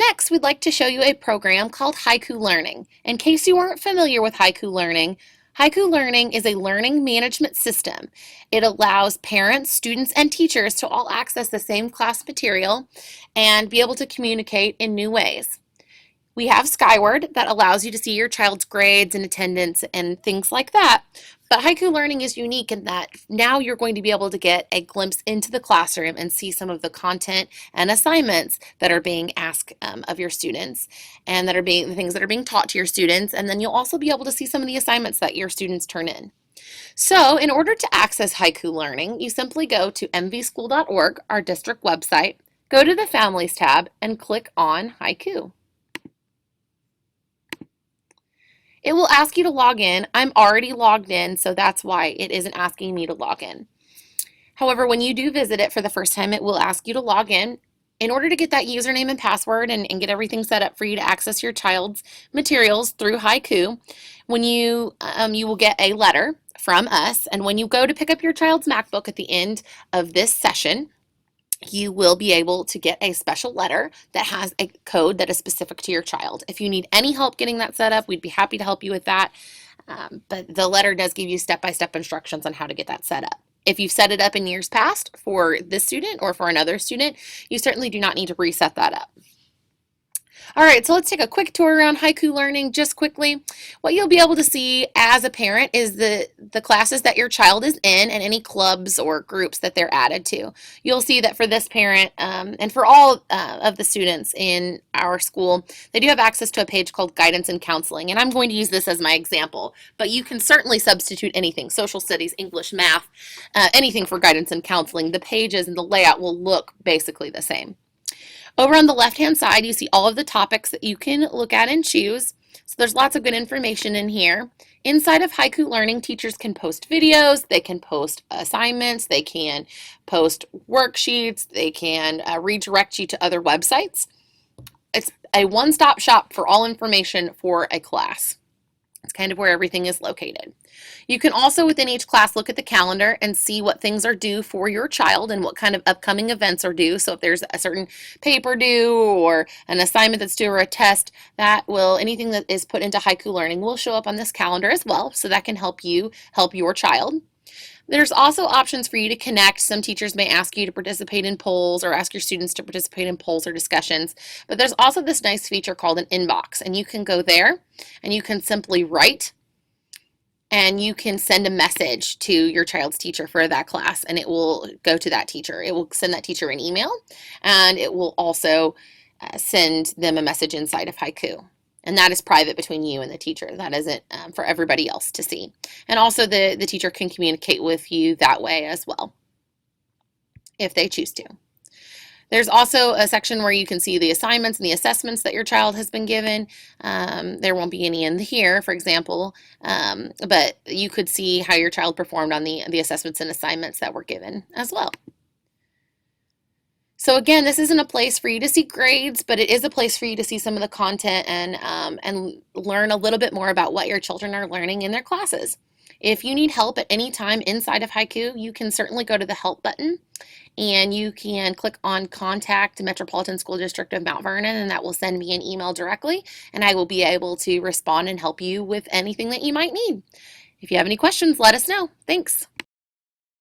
Next, we'd like to show you a program called Haiku Learning. In case you weren't familiar with Haiku Learning is a learning management system. It allows parents, students, and teachers to all access the same class material and be able to communicate in new ways. We have Skyward that allows you to see your child's grades and attendance and things like that. But Haiku Learning is unique in that now you're going to be able to get a glimpse into the classroom and see some of the content and assignments that are being asked of your students and that are being the things that are being taught to your students. And then you'll also be able to see some of the assignments that your students turn in. So in order to access Haiku Learning, you simply go to mvschool.org, our district website, go to the Families tab, and click on Haiku. It will ask you to log in. I'm already logged in, so that's why it isn't asking me to log in. However, when you do visit it for the first time, it will ask you to log in. In order to get that username and password and get everything set up for you to access your child's materials through Haiku, when you will get a letter from us, and when you go to pick up your child's MacBook at the end of this session, you will be able to get a special letter that has a code that is specific to your child. If you need any help getting that set up, we'd be happy to help you with that. But the letter does give you step-by-step instructions on how to get that set up. If you've set it up in years past for this student or for another student, you certainly do not need to reset that up. All right, so let's take a quick tour around Haiku Learning just quickly. What you'll be able to see as a parent is the classes that your child is in and any clubs or groups that they're added to. You'll see that for this parent and for all of the students in our school, they do have access to a page called Guidance and Counseling, and I'm going to use this as my example, but you can certainly substitute anything, social studies, English, math, anything for guidance and counseling. The pages and the layout will look basically the same. Over on the left-hand side, you see all of the topics that you can look at and choose. So there's lots of good information in here. Inside of Haiku Learning, teachers can post videos, they can post assignments, they can post worksheets, they can redirect you to other websites. It's a one-stop shop for all information for a class. It's kind of where everything is located. You can also within each class look at the calendar and see what things are due for your child and what kind of upcoming events are due. So if there's a certain paper due or an assignment that's due or a test, anything that is put into Haiku Learning will show up on this calendar as well. So that can help you help your child. There's also options for you to connect. Some teachers may ask you to participate in polls or ask your students to participate in polls or discussions. But there's also this nice feature called an inbox, and you can go there and you can simply write and you can send a message to your child's teacher for that class, and it will go to that teacher. It will send that teacher an email, and it will also send them a message inside of Haiku. And that is private between you and the teacher. That isn't for everybody else to see. And also the teacher can communicate with you that way as well, if they choose to. There's also a section where you can see the assignments and the assessments that your child has been given. There won't be any in here, for example, but you could see how your child performed on the assessments and assignments that were given as well. So again, this isn't a place for you to see grades, but it is a place for you to see some of the content and learn a little bit more about what your children are learning in their classes. If you need help at any time inside of Haiku, you can certainly go to the Help button and you can click on Contact Metropolitan School District of Mount Vernon, and that will send me an email directly, and I will be able to respond and help you with anything that you might need. If you have any questions, let us know. Thanks.